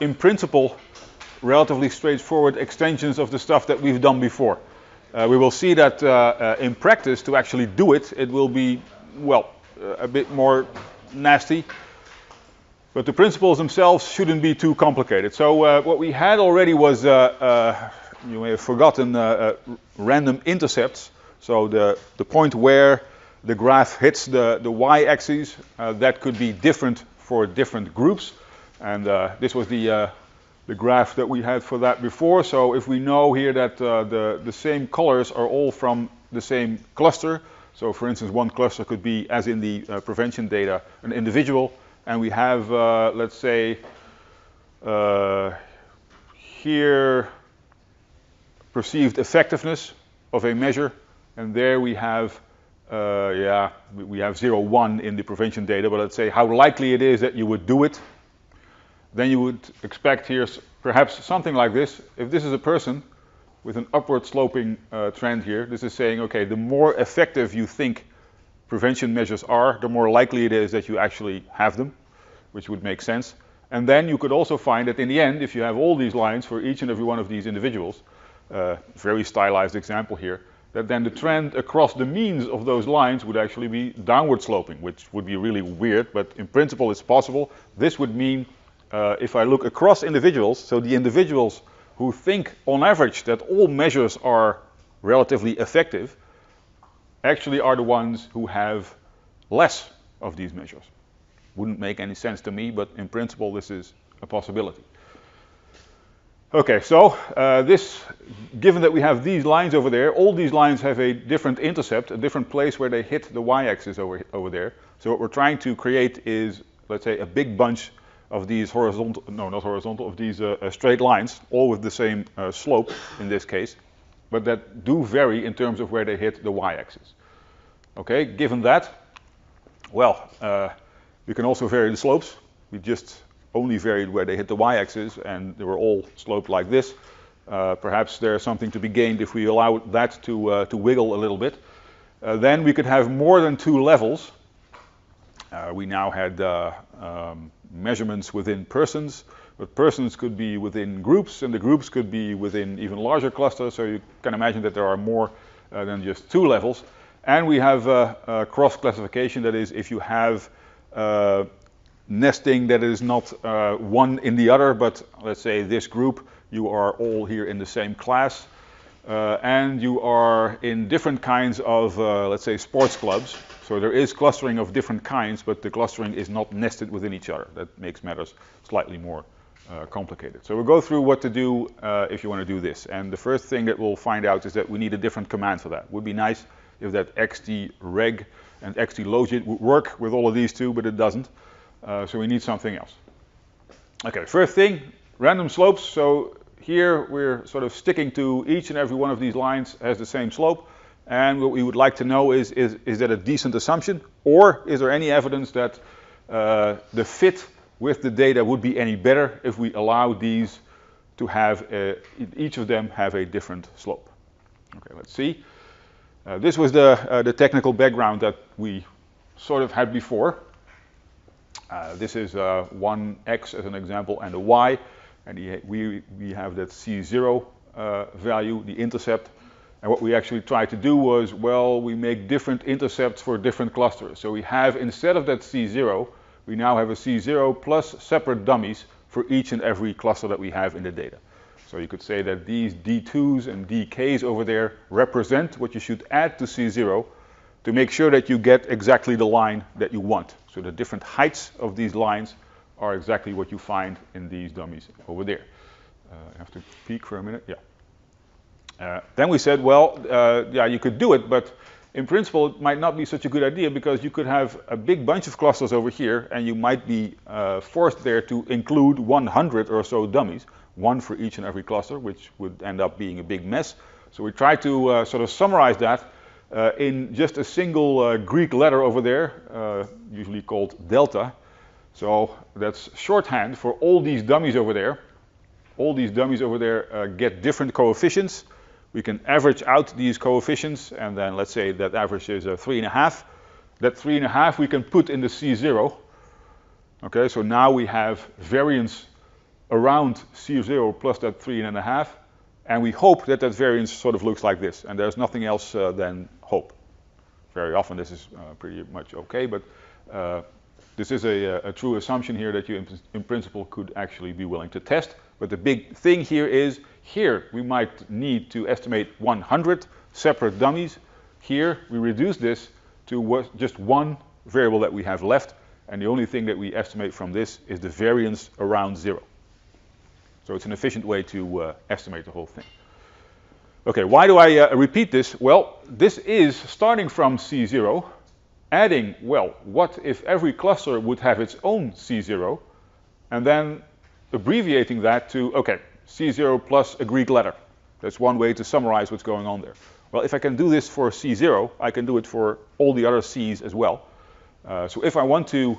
in principle, relatively straightforward extensions of the stuff that we've done before. We will see that in practice, to actually do it, it will be, well, a bit more nasty. But the principles themselves shouldn't be too complicated. So what we had already was, you may have forgotten, random intercepts. So the point where the graph hits the y-axis, that could be different for different groups. And this was the graph that we had for that before. So if we know here that the same colors are all from the same cluster, so for instance one cluster could be, as in the prevention data, an individual, and we have, let's say, here perceived effectiveness of a measure, and there we have, we have 0, 1 in the prevention data, but let's say how likely it is that you would do it. Then you would expect here perhaps something like this. If this is a person with an upward sloping trend here, this is saying, okay, the more effective you think prevention measures are, the more likely it is that you actually have them, which would make sense. And then you could also find that in the end, if you have all these lines for each and every one of these individuals, very stylized example here, that then the trend across the means of those lines would actually be downward sloping, which would be really weird, but in principle it's possible. This would mean, if I look across individuals, so the individuals who think on average that all measures are relatively effective, actually are the ones who have less of these measures. Wouldn't make any sense to me, but in principle this is a possibility. Okay, so given that we have these lines over there, all these lines have a different intercept, a different place where they hit the y-axis over there. So what we're trying to create is, let's say, a big bunch of these horizontal, no, not horizontal, of these straight lines, all with the same slope in this case, but that do vary in terms of where they hit the y-axis. Okay, given that, well, we can also vary the slopes. We just only varied where they hit the y-axis, and they were all sloped like this. Perhaps there's something to be gained if we allow that to wiggle a little bit. Then we could have more than 2 levels. We now had measurements within persons, but persons could be within groups, and the groups could be within even larger clusters, so you can imagine that there are more than just 2 levels. And we have cross-classification, that is, if you have nesting that is not one in the other, but let's say this group, you are all here in the same class, and you are in different kinds of, let's say, sports clubs. So there is clustering of different kinds, but the clustering is not nested within each other. That makes matters slightly more complicated. So we'll go through what to do if you want to do this. And the first thing that we'll find out is that we need a different command for that. Would be nice if that xtreg and xtlogit would work with all of these two, but it doesn't. So we need something else. Okay, first thing, random slopes. So here we're sort of sticking to each and every one of these lines has the same slope. And what we would like to know is that a decent assumption, or is there any evidence that the fit with the data would be any better if we allow these to have, each of them have a different slope? Okay, let's see. This was the technical background that we sort of had before. This is one x as an example and a y, and we have that C0 value, the intercept. And what we actually tried to do was, well, we make different intercepts for different clusters. So we have, instead of that C0, we now have a C0 plus separate dummies for each and every cluster that we have in the data. So you could say that these D2s and DKs over there represent what you should add to C0 to make sure that you get exactly the line that you want. So the different heights of these lines are exactly what you find in these dummies over there. I have to peek for a minute, yeah. Then we said, well, yeah, you could do it, but in principle it might not be such a good idea, because you could have a big bunch of clusters over here, and you might be forced there to include 100 or so dummies, one for each and every cluster, which would end up being a big mess. So we tried to sort of summarize that in just a single Greek letter over there, usually called delta. So that's shorthand for all these dummies over there. All these dummies over there get different coefficients. We can average out these coefficients, and then let's say that average is 3.5. That 3.5 we can put in the C0. Okay, so now we have variance around C0 plus that 3.5, and we hope that that variance sort of looks like this, and there's nothing else than hope. Very often this is pretty much okay, but this is a true assumption here that you in principle could actually be willing to test. But the big thing here is, here we might need to estimate 100 separate dummies. Here we reduce this to just one variable that we have left, and the only thing that we estimate from this is the variance around 0. So it's an efficient way to estimate the whole thing. Okay, why do I repeat this? Well, this is starting from C0, adding, well, what if every cluster would have its own C0, and then abbreviating that to, okay, C0 plus a Greek letter. That's one way to summarize what's going on there. Well, if I can do this for C0, I can do it for all the other C's as well. So if I want to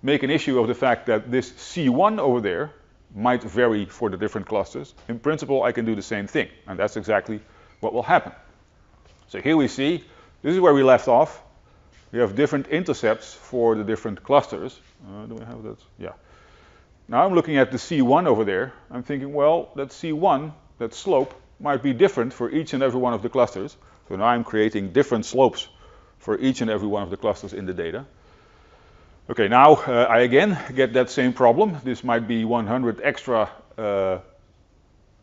make an issue of the fact that this C1 over there might vary for the different clusters, in principle I can do the same thing, and that's exactly what will happen. So here we see, this is where we left off. We have different intercepts for the different clusters. Do we have that? Yeah. Now I'm looking at the C1 over there. I'm thinking, well, that C1, that slope, might be different for each and every one of the clusters. So now I'm creating different slopes for each and every one of the clusters in the data. Okay, now I again get that same problem. This might be 100 extra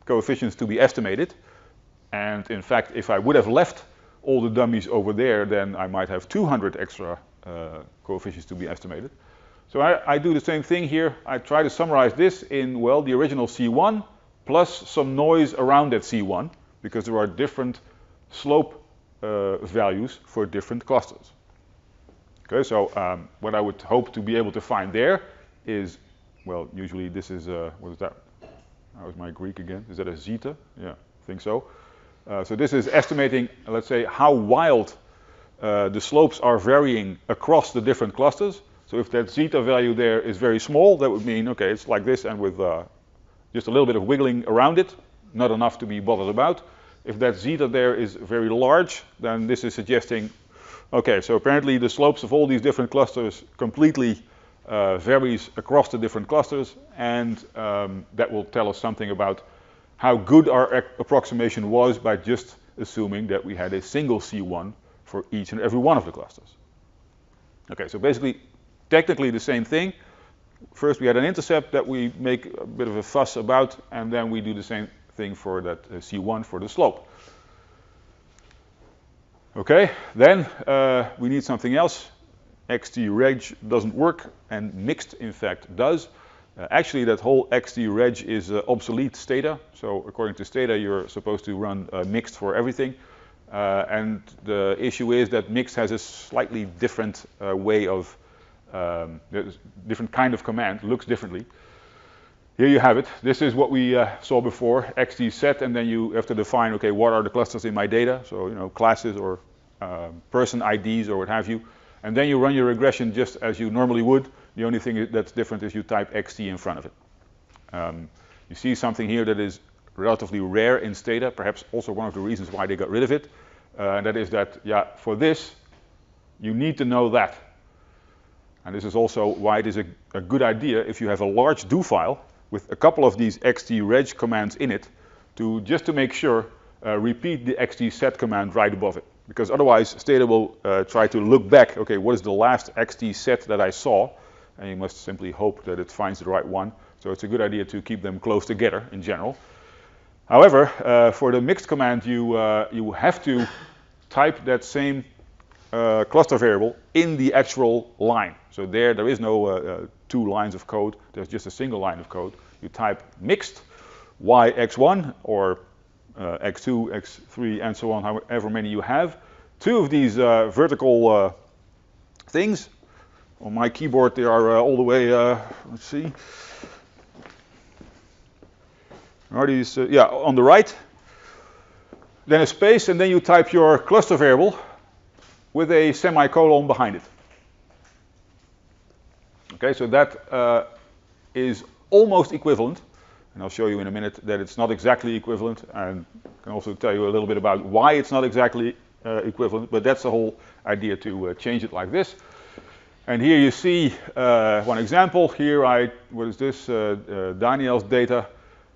coefficients to be estimated. And in fact, if I would have left all the dummies over there, then I might have 200 extra coefficients to be estimated. So I do the same thing here. I try to summarize this in, well, the original C1 plus some noise around that C1, because there are different slope values for different clusters. Okay, so what I would hope to be able to find there is, well, usually this is, what is that? How is my Greek again? Is that a zeta? Yeah, I think so. So this is estimating, let's say, how wild the slopes are varying across the different clusters. So if that zeta value there is very small, that would mean, okay, it's like this and with just a little bit of wiggling around it, not enough to be bothered about. If that zeta there is very large, then this is suggesting, okay, so apparently the slopes of all these different clusters completely varies across the different clusters, and that will tell us something about how good our approximation was by just assuming that we had a single C1 for each and every one of the clusters. Okay, so basically, technically the same thing. First we had an intercept that we make a bit of a fuss about, and then we do the same thing for that C1 for the slope. Okay, then we need something else. XT-reg doesn't work, and mixed in fact does. Actually, that whole XT-reg is obsolete Stata. So according to Stata, you're supposed to run mixed for everything. And the issue is that mixed has a slightly different way of, different kind of command, looks differently. Here you have it. This is what we saw before, XT set, and then you have to define, okay, what are the clusters in my data? So, you know, classes or person IDs or what have you. And then you run your regression just as you normally would. The only thing that's different is you type XT in front of it. You see something here that is relatively rare in Stata, perhaps also one of the reasons why they got rid of it. And that is that, yeah, for this, you need to know that. And this is also why it is a good idea if you have a large do file with a couple of these XT-reg commands in it, to just to make sure, repeat the XT-set command right above it. Because otherwise, Stata will try to look back, okay, what is the last XT-set that I saw? And you must simply hope that it finds the right one. So it's a good idea to keep them close together in general. However, for the mixed command, you have to type that same cluster variable in the actual line. So there is no 2 lines of code. There's just a single line of code. You type mixed yx1 or x2, x3, and so on, however many you have. 2 of these vertical things. On my keyboard, they are all the way, let's see. Are these, yeah, on the right. Then a space, and then you type your cluster variable with a semicolon behind it. Okay, so that is almost equivalent. And I'll show you in a minute that it's not exactly equivalent, and I can also tell you a little bit about why it's not exactly equivalent, but that's the whole idea to change it like this. And here you see one example. Here what is this? Daniel's data.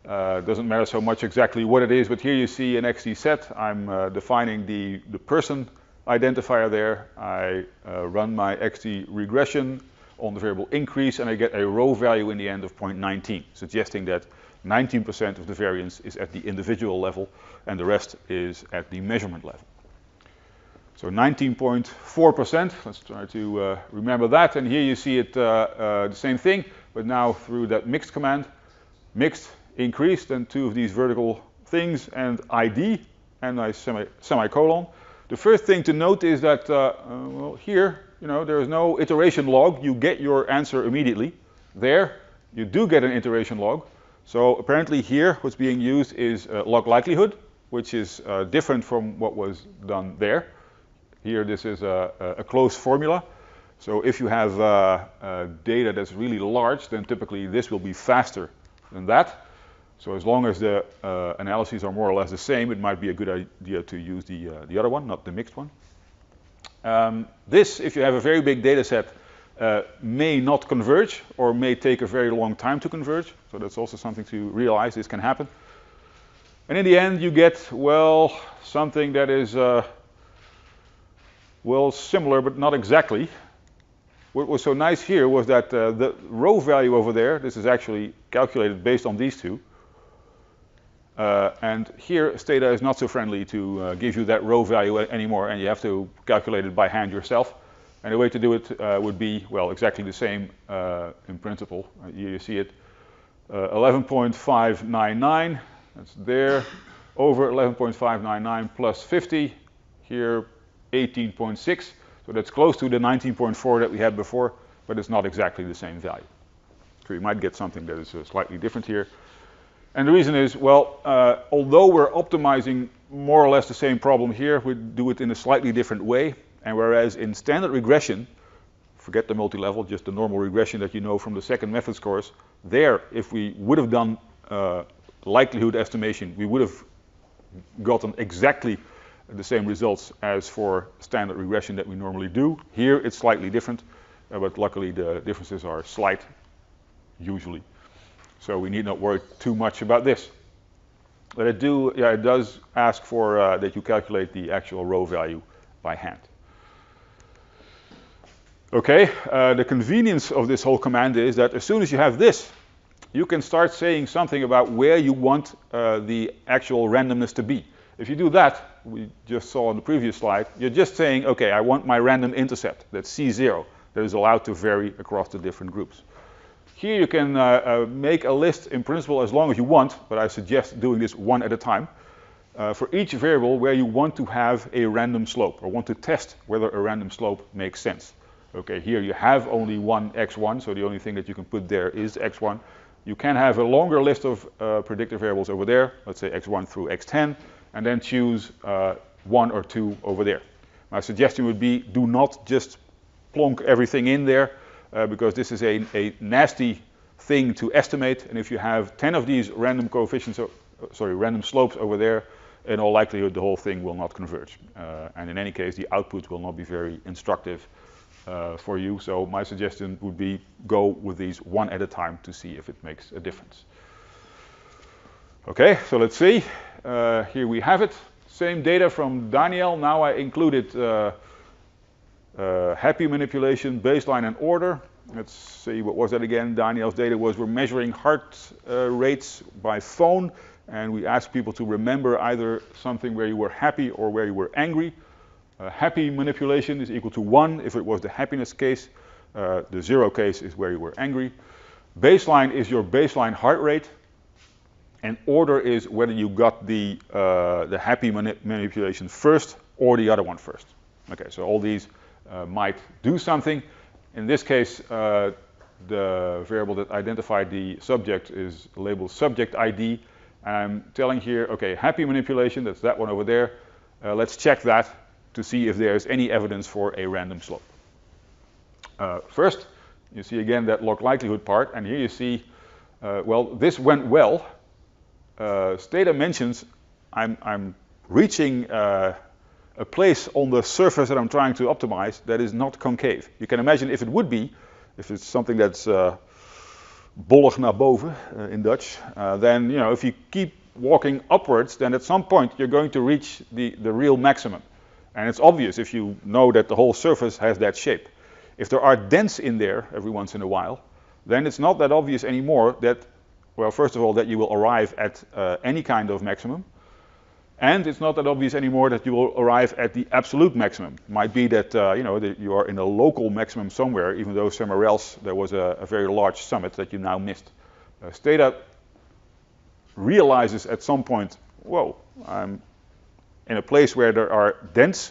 Doesn't matter so much exactly what it is, but here you see an XT set. I'm defining the person identifier there. I run my XT regression on the variable increase, and I get a row value in the end of 0.19, suggesting that 19% of the variance is at the individual level, and the rest is at the measurement level. So 19.4%, let's try to remember that. And here you see it the same thing, but now through that mixed command. Mixed, increased, and two of these vertical things, and ID, and a semicolon. The first thing to note is that, well, here, there is no iteration log. You get your answer immediately. There, you do get an iteration log. So apparently here, what's being used is log likelihood, which is different from what was done there. Here, this is a closed formula. So if you have data that's really large, then typically this will be faster than that. So as long as the analyses are more or less the same, it might be a good idea to use the other one, not the mixed one. This, if you have a very big data set, may not converge or may take a very long time to converge. So that's also something to realize. This can happen. And in the end, you get, well, something that is well, similar, but not exactly. What was so nice here was that the row value over there, this is actually calculated based on these two. And here, Stata is not so friendly to give you that row value anymore, and you have to calculate it by hand yourself. And the way to do it would be, well, exactly the same in principle. Here you see it, 11.599, that's there, over 11.599 plus 50, here 18.6, so that's close to the 19.4 that we had before, but it's not exactly the same value. So you might get something that is slightly different here. And the reason is, well, although we're optimizing more or less the same problem here, we do it in a slightly different way. And whereas in standard regression, forget the multi-level, just the normal regression that you know from the second methods course, there, if we would have done likelihood estimation, we would have gotten exactly the same results as for standard regression that we normally do. Here it's slightly different, but luckily the differences are slight, usually. So we need not worry too much about this. But it does ask for that you calculate the actual row value by hand. Okay, the convenience of this whole command is that as soon as you have this, you can start saying something about where you want the actual randomness to be. If you do that, we just saw on the previous slide, you're just saying, okay, I want my random intercept, that's C0, that is allowed to vary across the different groups. Here you can make a list in principle as long as you want, but I suggest doing this one at a time, for each variable where you want to have a random slope, or want to test whether a random slope makes sense. Okay, here you have only one x1, so the only thing that you can put there is x1. You can have a longer list of predictor variables over there, let's say x1 through x10, and then choose one or two over there. My suggestion would be, do not just plonk everything in there, because this is a nasty thing to estimate, and if you have 10 of these random coefficients, random slopes over there, in all likelihood the whole thing will not converge. And in any case, the output will not be very instructive for you. So my suggestion would be go with these one at a time to see if it makes a difference. Okay, so let's see. Here we have it. Same data from Daniel. Now I included happy manipulation, baseline, and order. Let's see, what was that again? Daniel's data was we're measuring heart rates by phone, and we asked people to remember either something where you were happy or where you were angry. Happy manipulation is equal to 1 if it was the happiness case. The 0 case is where you were angry. Baseline is your baseline heart rate, and order is whether you got the happy manipulation first or the other one first. Okay, so all these might do something. In this case, the variable that identified the subject is labeled subject ID. And I'm telling here, okay, happy manipulation, that's that one over there. Let's check that to see if there's any evidence for a random slope. First, you see again that log likelihood part, and here you see, well, this went well. Stata mentions I'm reaching a a place on the surface that I'm trying to optimize that is not concave. You can imagine if it would be, if it's something that's bollig naar boven in Dutch, then if you keep walking upwards, then at some point you're going to reach the real maximum. And it's obvious if you know that the whole surface has that shape. If there are dents in there every once in a while, then it's not that obvious anymore that, well, first of all, that you will arrive at any kind of maximum. And it's not that obvious anymore that you will arrive at the absolute maximum. Might be that, that you are in a local maximum somewhere, even though somewhere else there was a very large summit that you now missed. Stata realizes at some point, whoa, I'm in a place where there are dents.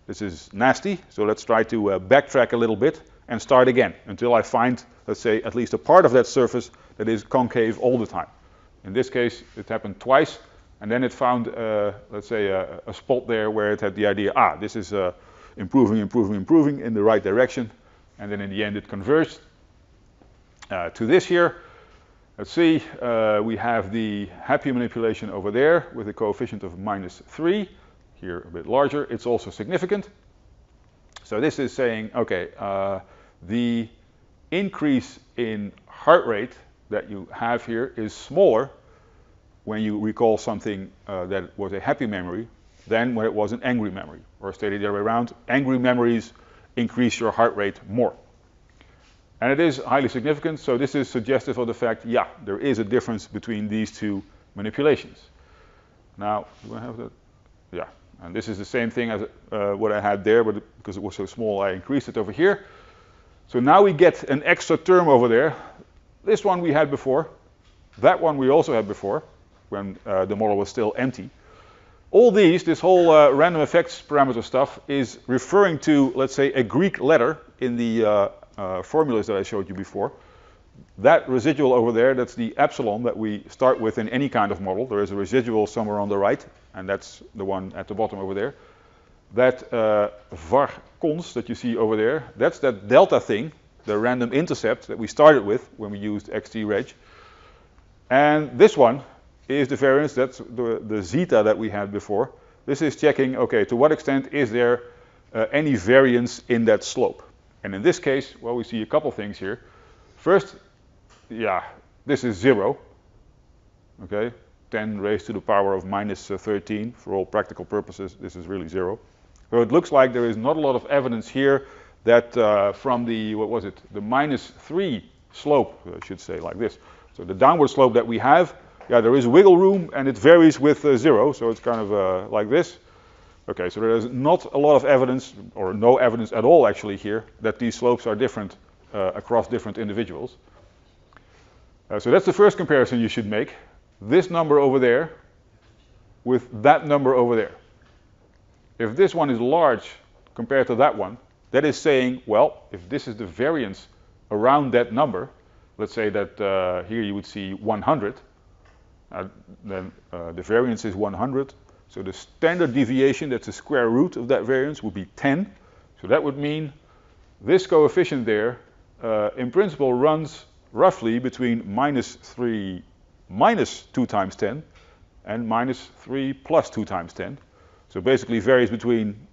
This is nasty, so let's try to backtrack a little bit and start again until I find, let's say, at least a part of that surface that is concave all the time. In this case, it happened twice, and then it found, let's say, a spot there where it had the idea, this is improving in the right direction, and then in the end it converged to this here. Let's see, we have the happy manipulation over there with a coefficient of -3. Here a bit larger, it's also significant. So this is saying, okay, the increase in heart rate that you have here is smaller when you recall something that was a happy memory than when it was an angry memory. Or stated the other way around, angry memories increase your heart rate more. And it is highly significant, so this is suggestive of the fact, yeah, there is a difference between these two manipulations. Now, do I have that? Yeah, and this is the same thing as what I had there, but because it was so small, I increased it over here. So now we get an extra term over there. This one we had before. That one we also had before, when the model was still empty. All these, this whole random effects parameter stuff, is referring to, let's say, a Greek letter in the formulas that I showed you before. That residual over there, that's the epsilon that we start with in any kind of model. There is a residual somewhere on the right, and that's the one at the bottom over there. That var cons that you see over there, that's that delta thing, the random intercept that we started with when we used xtreg. And this one is the variance, that's the zeta that we had before. This is checking, okay, to what extent is there any variance in that slope. And in this case, well, we see a couple things here. First, yeah, this is 0. Okay, 10 raised to the power of -13. For all practical purposes, this is really 0. So it looks like there is not a lot of evidence here that from the, what was it, the -3 slope, I should say like this. So the downward slope that we have, yeah, there is wiggle room and it varies with 0, so it's kind of like this. Okay, so there is not a lot of evidence, or no evidence at all actually here, that these slopes are different across different individuals. So that's the first comparison you should make. This number over there with that number over there. If this one is large compared to that one, that is saying, well, if this is the variance around that number, let's say that here you would see 100, then the variance is 100. So the standard deviation, that's the square root of that variance, would be 10. So that would mean this coefficient there, in principle, runs roughly between -3 minus 2 times 10 and -3 plus 2 times 10. So basically varies between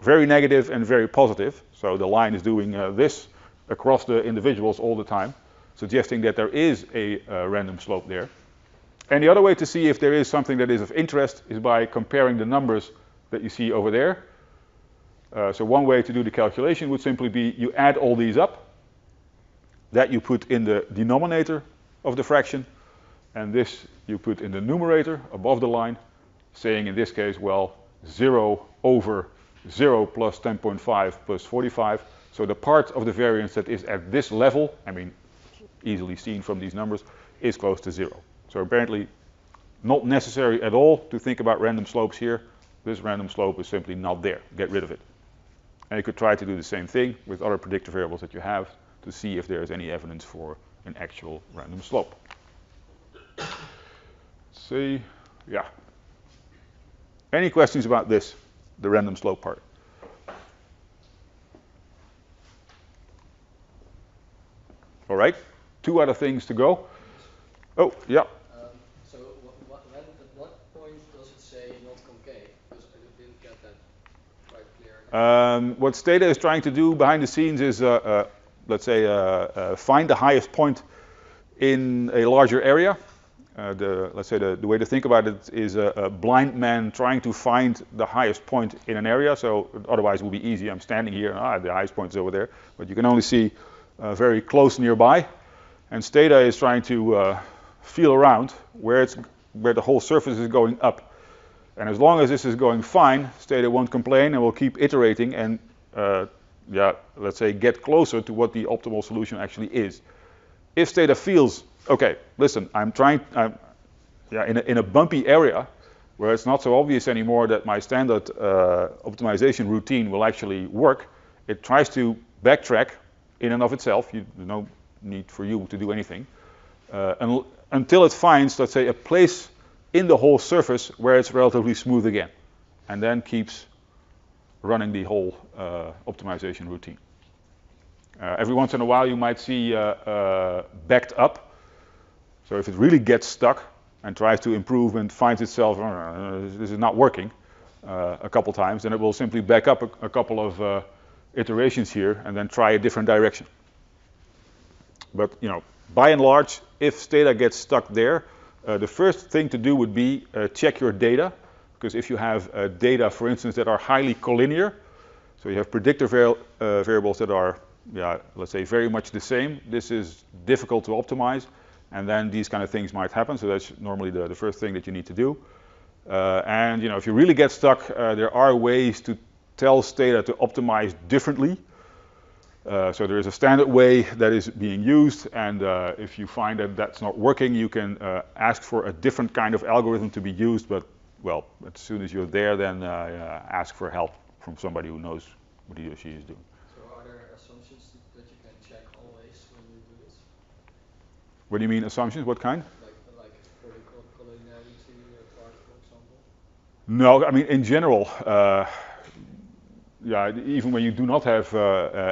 very negative and very positive. So the line is doing this across the individuals all the time, suggesting that there is a random slope there. And the other way to see if there is something that is of interest is by comparing the numbers that you see over there. So one way to do the calculation would simply be you add all these up, that you put in the denominator of the fraction, and this you put in the numerator above the line, saying in this case, well, 0 over 0 plus 10.5 plus 45. So the part of the variance that is at this level, I mean, easily seen from these numbers, is close to 0. So apparently not necessary at all to think about random slopes here. This random slope is simply not there. Get rid of it. And you could try to do the same thing with other predictor variables that you have to see if there is any evidence for an actual random slope. Let's see, yeah. Any questions about this, the random slope part? All right, 2 other things to go. Oh, yeah. So at what point does it say not concave? Because I didn't get that. What Stata is trying to do behind the scenes is, let's say, find the highest point in a larger area. Let's say the way to think about it is a blind man trying to find the highest point in an area. So otherwise it will be easy. I'm standing here, and the highest point is over there, but you can only see very close nearby. And Stata is trying to feel around where the whole surface is going up. And as long as this is going fine, Stata won't complain and will keep iterating and, let's say, get closer to what the optimal solution actually is. If Stata feels, okay, listen, in a bumpy area where it's not so obvious anymore that my standard optimization routine will actually work, it tries to backtrack in and of itself. There's no need for you to do anything until it finds, let's say, a place in the whole surface where it's relatively smooth again, and then keeps running the whole optimization routine. Every once in a while you might see backed up. So if it really gets stuck and tries to improve and finds itself, this is not working a couple times, then it will simply back up a couple of iterations here and then try a different direction. But by and large, if Stata gets stuck there, the first thing to do would be check your data, because if you have data, for instance, that are highly collinear, so you have predictor variables that are, let's say, very much the same, this is difficult to optimize, and then these kind of things might happen. So that's normally the first thing that you need to do. And if you really get stuck, there are ways to tell Stata to optimize differently. So there is a standard way that is being used, and if you find that that's not working, you can ask for a different kind of algorithm to be used, but, well, as soon as you're there, then ask for help from somebody who knows what he or she is doing. So are there assumptions that you can check always when you do this? What do you mean assumptions? What kind? Like for the collinearity part, for example? No, I mean, in general, even when you do not have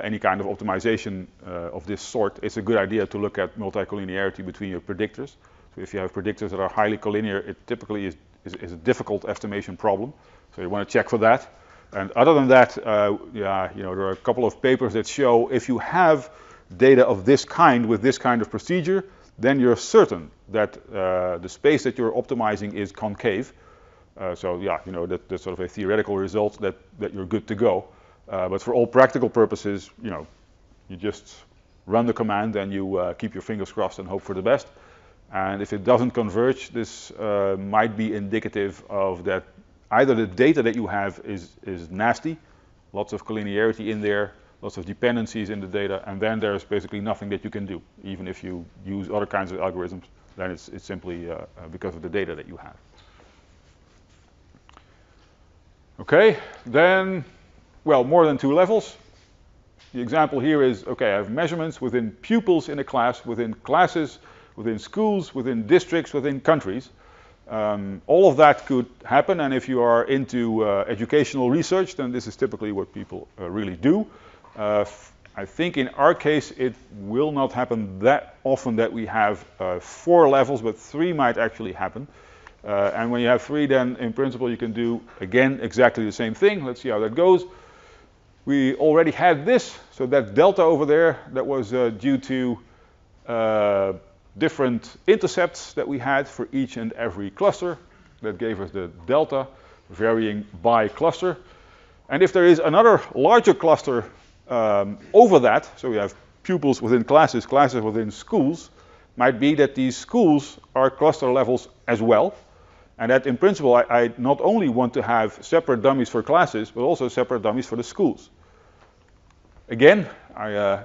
any kind of optimization of this sort, it's a good idea to look at multicollinearity between your predictors. So if you have predictors that are highly collinear, it typically is a difficult estimation problem. So you want to check for that. And other than that, there are a couple of papers that show if you have data of this kind with this kind of procedure, then you're certain that the space that you're optimizing is concave. That's sort of a theoretical result that you're good to go. But for all practical purposes, you just run the command and you keep your fingers crossed and hope for the best. And if it doesn't converge, this might be indicative of that either the data that you have is nasty, lots of collinearity in there, lots of dependencies in the data, and then there's basically nothing that you can do. Even if you use other kinds of algorithms, then it's simply because of the data that you have. Okay, then, well, more than two levels. The example here is, okay, I have measurements within pupils in a class, within classes, within schools, within districts, within countries. All of that could happen, and if you are into educational research, then this is typically what people really do. I think in our case it will not happen that often that we have 4 levels, but 3 might actually happen. And when you have 3, then in principle you can do, again, exactly the same thing. Let's see how that goes. We already had this, so that delta over there, that was due to different intercepts that we had for each and every cluster. That gave us the delta varying by cluster. And if there is another larger cluster over that, so we have pupils within classes, classes within schools, might be that these schools are cluster levels as well. And that in principle, I not only want to have separate dummies for classes, but also separate dummies for the schools. Again, I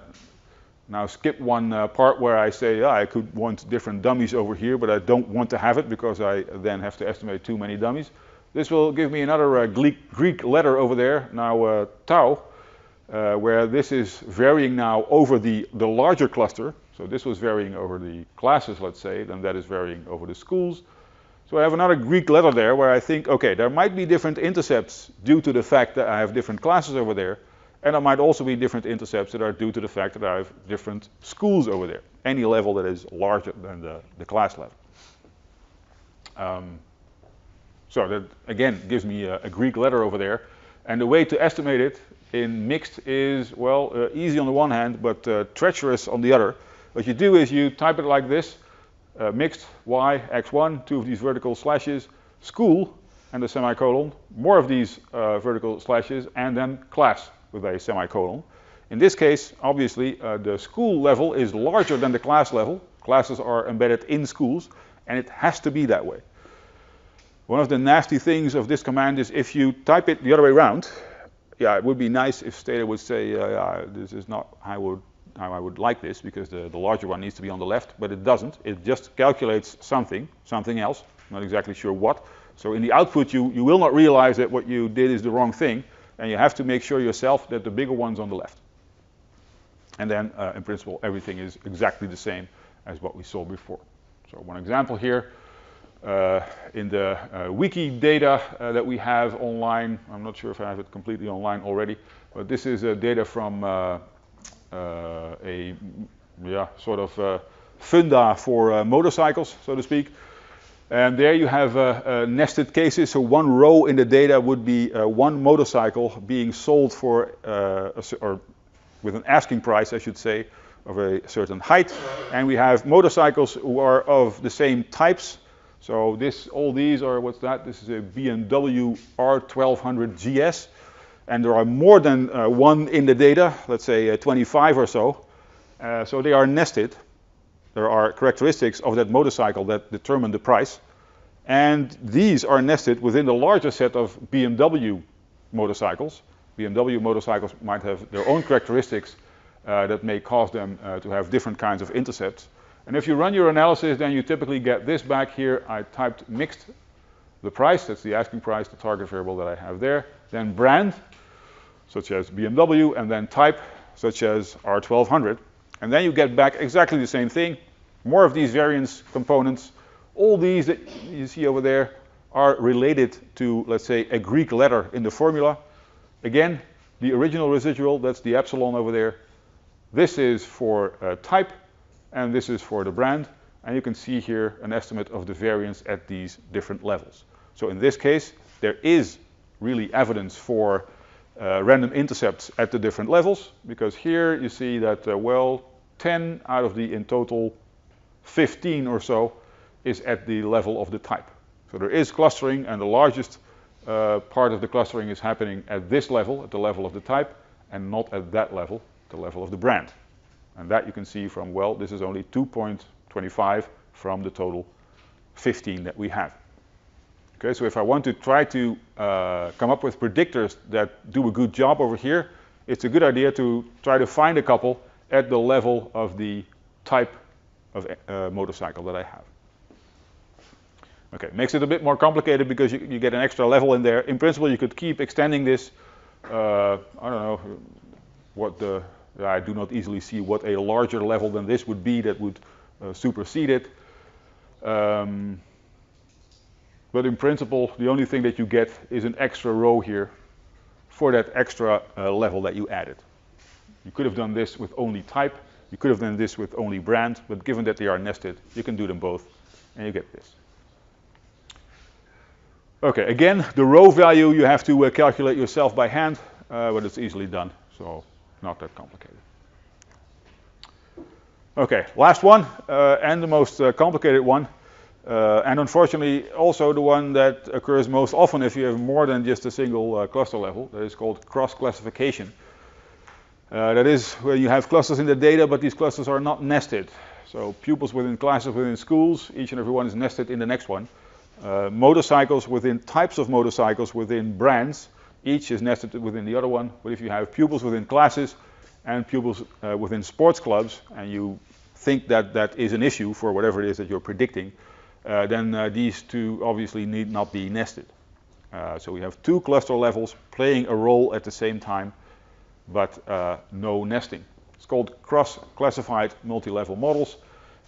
now skip one part where I say, I could want different dummies over here, but I don't want to have it because I then have to estimate too many dummies. This will give me another Greek letter over there, now tau, where this is varying now over the larger cluster. So this was varying over the classes, let's say, then that is varying over the schools. So I have another Greek letter there where I think, okay, there might be different intercepts due to the fact that I have different classes over there. And there might also be different intercepts that are due to the fact that I have different schools over there. Any level that is larger than the class level. So that, again, gives me a Greek letter over there. And the way to estimate it in mixed is, well, easy on the one hand, but treacherous on the other. What you do is you type it like this, mixed y, x1, 2 of these vertical slashes, school, and a semicolon, more of these vertical slashes, and then class with a semicolon. In this case, obviously, the school level is larger than the class level. Classes are embedded in schools, and it has to be that way. One of the nasty things of this command is if you type it the other way around, yeah, it would be nice if Stata would say, this is not how I would like this, because the larger one needs to be on the left, but it doesn't. It just calculates something else, not exactly sure what. So in the output, you will not realize that what you did is the wrong thing, and you have to make sure yourself that the bigger one's on the left. And then, in principle, everything is exactly the same as what we saw before. So one example here, in the wiki data that we have online, I'm not sure if I have it completely online already, but this is data from a sort of funda for motorcycles, so to speak. And there you have nested cases. So one row in the data would be one motorcycle being sold for, or with an asking price, I should say, of a certain height. And we have motorcycles who are of the same types. So all these are, what's that? This is a BMW R1200 GS. And there are more than one in the data, let's say 25 or so. So they are nested. There are characteristics of that motorcycle that determine the price. And these are nested within the larger set of BMW motorcycles. BMW motorcycles might have their own characteristics that may cause them to have different kinds of intercepts. And if you run your analysis, then you typically get this back here. I typed mixed, the price, that's the asking price, the target variable that I have there. Then brand, such as BMW, and then type, such as R1200. And then you get back exactly the same thing. More of these variance components. All these that you see over there are related to, let's say, a Greek letter in the formula. Again, the original residual, that's the epsilon over there. This is for type, and this is for the brand. And you can see here an estimate of the variance at these different levels. So in this case, there is really evidence for random intercepts at the different levels, because here you see that, 10 out of the, in total, 15 or so is at the level of the type. So there is clustering, and the largest part of the clustering is happening at this level, at the level of the type, and not at that level, the level of the brand. And that you can see from, this is only 2.25 from the total 15 that we have. Okay, so if I want to try to come up with predictors that do a good job over here, it's a good idea to try to find a couple at the level of the type of motorcycle that I have. Okay, makes it a bit more complicated because you get an extra level in there. In principle, you could keep extending this. I don't know what I do not easily see what a larger level than this would be that would supersede it. But in principle, the only thing that you get is an extra row here for that extra level that you added. You could have done this with only type. You could have done this with only brand. But given that they are nested, you can do them both, and you get this. Okay, again, the row value you have to calculate yourself by hand, but it's easily done, so not that complicated. Okay, last one, and the most complicated one, and unfortunately also the one that occurs most often if you have more than just a single cluster level. That is called cross-classification. That is where you have clusters in the data, but these clusters are not nested. So pupils within classes within schools, each and every one is nested in the next one. Motorcycles within types of motorcycles within brands, each is nested within the other one. But if you have pupils within classes and pupils within sports clubs, and you think that that is an issue for whatever it is that you're predicting, then these two obviously need not be nested. So we have two cluster levels playing a role at the same time, but no nesting. It's called cross-classified multi-level models,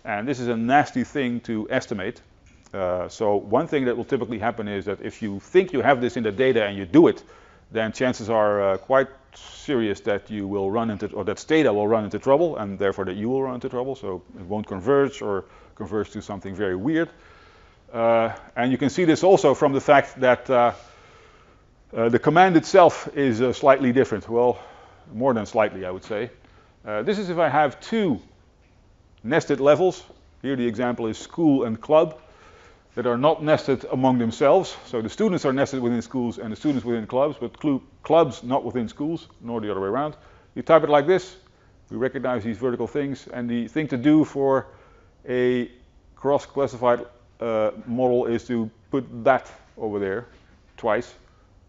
and this is a nasty thing to estimate. So one thing that will typically happen is that if you think you have this in the data and you do it, then chances are quite serious that you will run into, or that Stata will run into trouble, and therefore that you will run into trouble. So it won't converge or converge to something very weird. And you can see this also from the fact that The command itself is slightly different. Well, more than slightly, I would say. This is if I have two nested levels. Here the example is school and club that are not nested among themselves. So the students are nested within schools and the students within clubs, but clubs not within schools, nor the other way around. You type it like this. We recognize these vertical things, and the thing to do for a cross-classified model is to put that over there twice,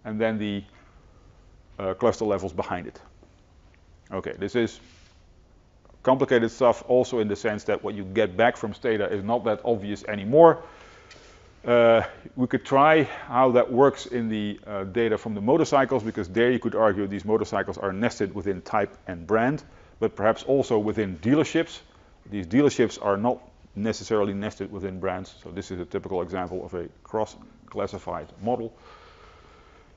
and then the cluster levels behind it. Okay, this is complicated stuff also in the sense that what you get back from Stata is not that obvious anymore. We could try how that works in the data from the motorcycles, because there you could argue these motorcycles are nested within type and brand, but perhaps also within dealerships. These dealerships are not necessarily nested within brands, so this is a typical example of a cross-classified model.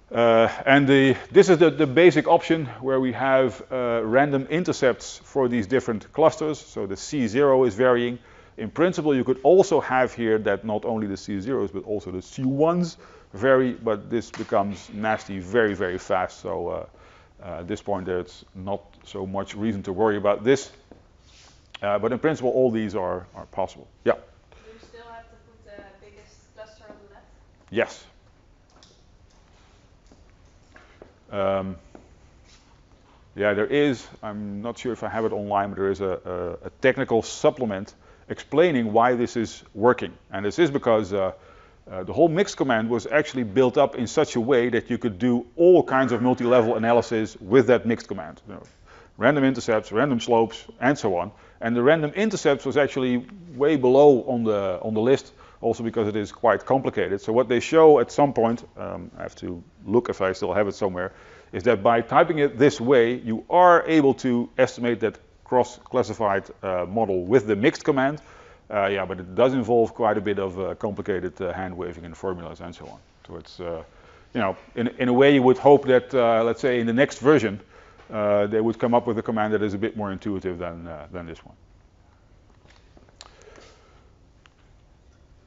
This is the basic option where we have random intercepts for these different clusters. So the C0 is varying. In principle, you could also have here that not only the C0s but also the C1s vary, but this becomes nasty very, very fast. So at this point, there's not so much reason to worry about this. But in principle, all these are possible. Yeah? Do you still have to put the biggest cluster on the left? Yes. Yeah, there is, I'm not sure if I have it online, but there is a technical supplement explaining why this is working. And this is because the whole mix command was actually built up in such a way that you could do all kinds of multi-level analysis with that mixed command. You know, random intercepts, random slopes, and so on. And the random intercepts was actually way below on the list, also because it is quite complicated. So what they show at some point, I have to look if I still have it somewhere, is that by typing it this way, you are able to estimate that cross-classified model with the mixed command. Yeah, but it does involve quite a bit of complicated hand waving and formulas and so on. So it's, you know, in a way you would hope that, let's say in the next version, they would come up with a command that is a bit more intuitive than this one.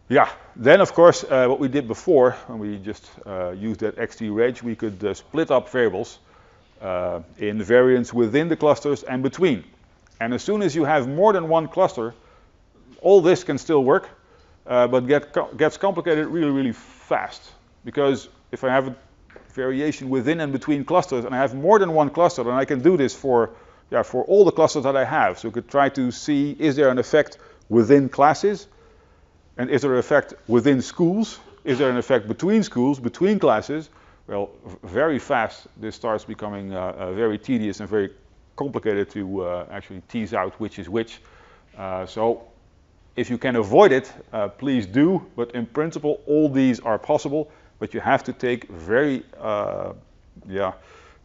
Yeah, then of course, what we did before, when we just used that XT-reg, we could split up variables in variance within the clusters and between. And as soon as you have more than one cluster, all this can still work, but gets complicated really, really fast. Because if I have a variation within and between clusters, and I have more than one cluster, then I can do this for all the clusters that I have. So we could try to see, is there an effect within classes? And is there an effect within schools? Is there an effect between schools, between classes? Well, very fast, this starts becoming very tedious and very complicated to actually tease out which is which. So if you can avoid it, please do. But in principle, all these are possible. But you have to take very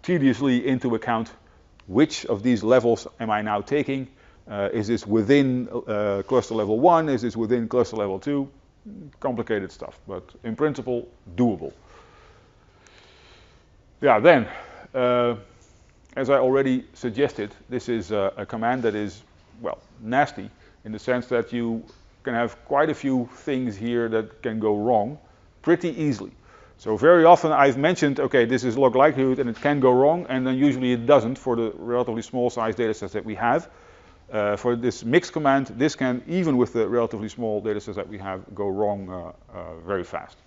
tediously into account which of these levels am I now taking. Is this within cluster level 1? Is this within cluster level 2? Complicated stuff, but in principle, doable. Yeah, then, as I already suggested, this is a command that is, well, nasty in the sense that you can have quite a few things here that can go wrong pretty easily. So very often I've mentioned, okay, this is log likelihood and it can go wrong, and then usually it doesn't for the relatively small size data sets that we have. For this mix command, this can, even with the relatively small data sets that we have, go wrong very fast.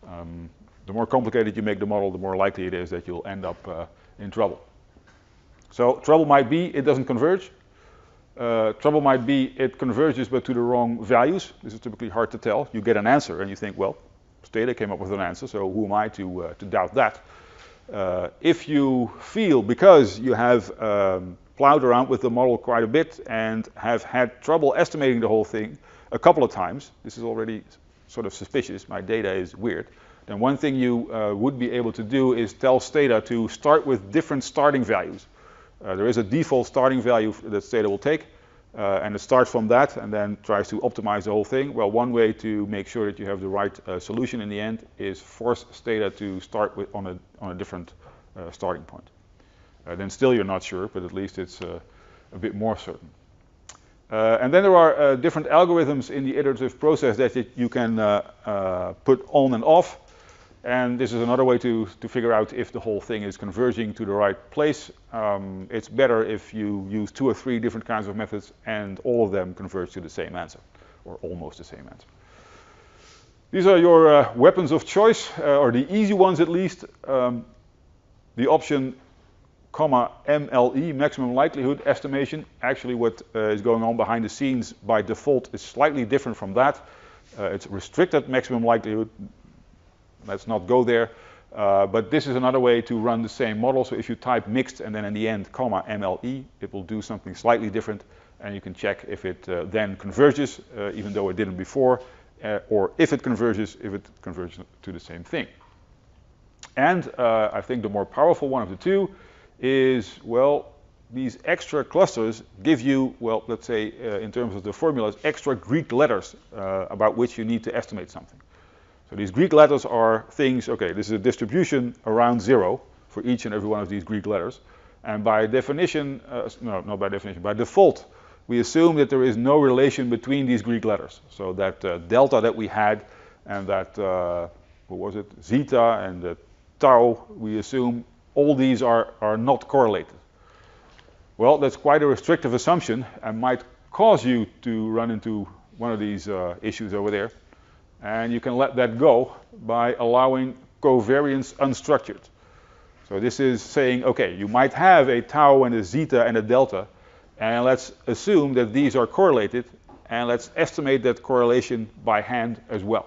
The more complicated you make the model, the more likely it is that you'll end up in trouble. So trouble might be it doesn't converge. Trouble might be it converges but to the wrong values. This is typically hard to tell. You get an answer and you think, well, Stata came up with an answer, so who am I to doubt that? If you feel, because you have plowed around with the model quite a bit and have had trouble estimating the whole thing a couple of times, this is already sort of suspicious, my data is weird, then one thing you would be able to do is tell Stata to start with different starting values. There is a default starting value that Stata will take, and it starts from that and then tries to optimize the whole thing. Well, one way to make sure that you have the right solution in the end is force Stata to start with on a different starting point. Then still you're not sure, but at least it's a bit more certain. And then there are different algorithms in the iterative process that you can put on and off. And this is another way to figure out if the whole thing is converging to the right place. It's better if you use 2 or 3 different kinds of methods and all of them converge to the same answer, or almost the same answer. These are your weapons of choice, or the easy ones at least. The option MLE, maximum likelihood estimation. Actually what is going on behind the scenes by default is slightly different from that. It's restricted maximum likelihood. Let's not go there. But this is another way to run the same model. So if you type mixed and then in the end MLE, it will do something slightly different, and you can check if it then converges, even though it didn't before, or if it converges to the same thing. And I think the more powerful one of the two is, well, these extra clusters give you, well, let's say in terms of the formulas, extra Greek letters about which you need to estimate something. So these Greek letters are things, okay, this is a distribution around 0 for each and every one of these Greek letters. And by definition, no, not by definition, by default, we assume that there is no relation between these Greek letters. So that delta that we had and that, what was it, zeta and the tau, we assume all these are not correlated. Well, that's quite a restrictive assumption and might cause you to run into one of these issues over there. And you can let that go by allowing covariance unstructured. So this is saying, okay, you might have a tau and a zeta and a delta, and let's assume that these are correlated, and let's estimate that correlation by hand as well.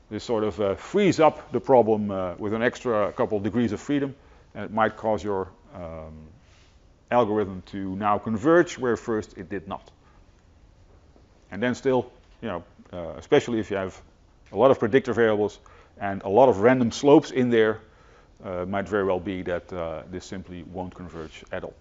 This sort of frees up the problem with an extra couple degrees of freedom, and it might cause your algorithm to now converge where first it did not. And then still, you know, especially if you have a lot of predictor variables and a lot of random slopes in there, might very well be that this simply won't converge at all.